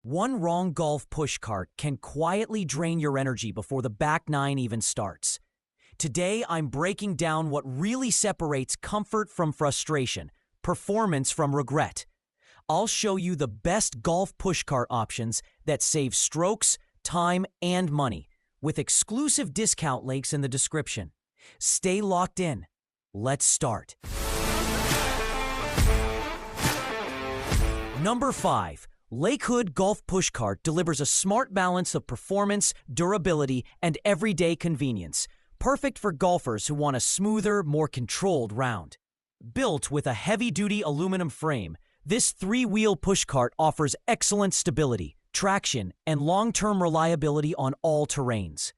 One wrong golf push cart can quietly drain your energy before the back nine even starts. Today, I'm breaking down what really separates comfort from frustration, performance from regret. I'll show you the best golf push cart options that save strokes, time, and money, with exclusive discount links in the description. Stay locked in. Let's start. Number 5. Lakehood Golf Push Cart delivers a smart balance of performance, durability, and everyday convenience, perfect for golfers who want a smoother, more controlled round. Built with a heavy-duty aluminum frame, this three-wheel push cart offers excellent stability, traction, and long-term reliability on all terrains.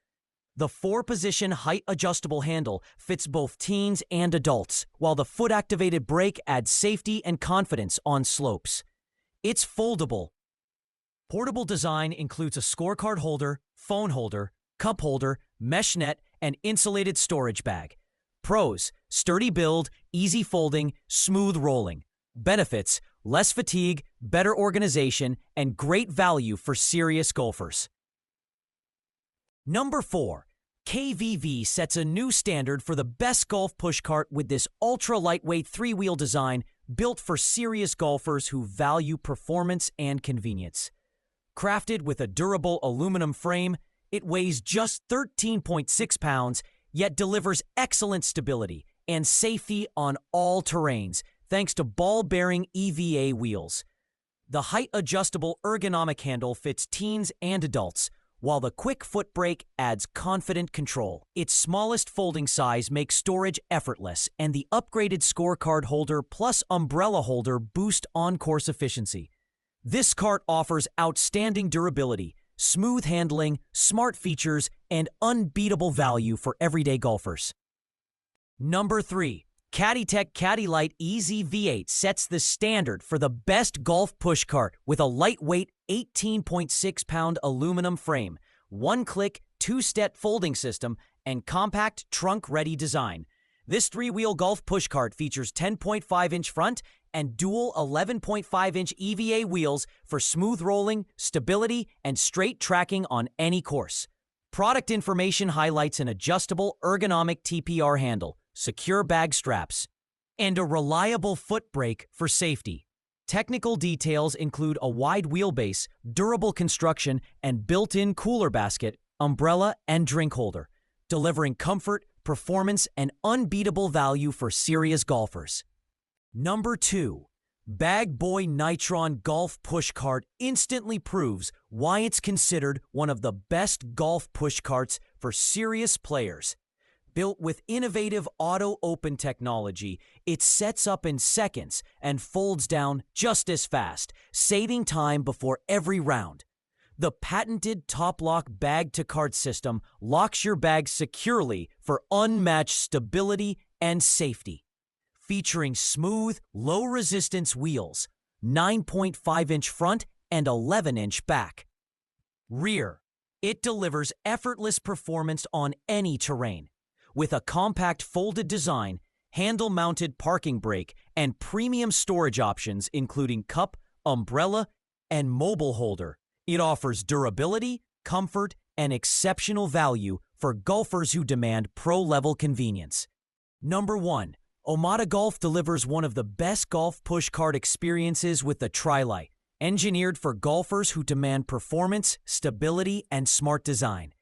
The 4-position height-adjustable handle fits both teens and adults, while the foot-activated brake adds safety and confidence on slopes. It's foldable. Portable design includes a scorecard holder, phone holder, cup holder, mesh net, and insulated storage bag. Pros: sturdy build, easy folding, smooth rolling. Benefits: less fatigue, better organization, and great value for serious golfers. Number 4. KVV sets a new standard for the best golf push cart with this ultra-lightweight 3-wheel design built for serious golfers who value performance and convenience. Crafted with a durable aluminum frame, it weighs just 13.6 pounds, yet delivers excellent stability and safety on all terrains thanks to ball-bearing EVA wheels. The height-adjustable ergonomic handle fits teens and adults, while the quick foot brake adds confident control. Its smallest folding size makes storage effortless, and the upgraded scorecard holder plus umbrella holder boost on-course efficiency. This cart offers outstanding durability, smooth handling, smart features, and unbeatable value for everyday golfers. Number 3. CaddytekCaddy Lite Easy V8 sets the standard for the best golf push cart with a lightweight 18.6-pound aluminum frame, one-click, two-step folding system, and compact trunk-ready design. This 3-wheel golf push cart features 10.5-inch front and dual 11.5-inch EVA wheels for smooth rolling, stability, and straight tracking on any course. Product information highlights an adjustable ergonomic TPR handle, secure bag straps, and a reliable foot brake for safety. Technical details include a wide wheelbase, durable construction, and built-in cooler basket, umbrella, and drink holder, delivering comfort, performance, and unbeatable value for serious golfers. Number 2. Bag Boy Nitron Golf Push Cart instantly proves why it's considered one of the best golf push carts for serious players. Built with innovative auto-open technology, it sets up in seconds and folds down just as fast, saving time before every round. The patented top-lock bag-to-cart system locks your bag securely for unmatched stability and safety. Featuring smooth, low-resistance wheels, 9.5-inch front and 11-inch back. Rear: it delivers effortless performance on any terrain. With a compact folded design, handle-mounted parking brake, and premium storage options including cup, umbrella, and mobile holder, it offers durability, comfort, and exceptional value for golfers who demand pro-level convenience. Number 1. OMADA Golf delivers one of the best golf push cart experiences with the Tri-Lite, engineered for golfers who demand performance, stability, and smart design.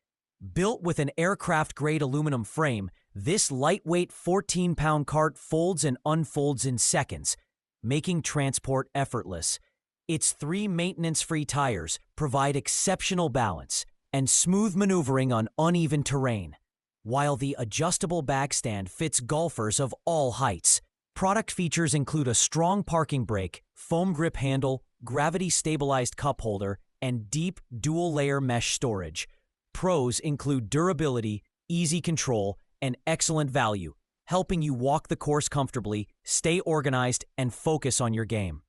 Built with an aircraft-grade aluminum frame, this lightweight 14-pound cart folds and unfolds in seconds, making transport effortless. Its 3 maintenance-free tires provide exceptional balance and smooth maneuvering on uneven terrain, while the adjustable backstand fits golfers of all heights. Product features include a strong parking brake, foam grip handle, gravity-stabilized cup holder, and deep dual-layer mesh storage. Pros include durability, easy control, and excellent value, helping you walk the course comfortably, stay organized, and focus on your game.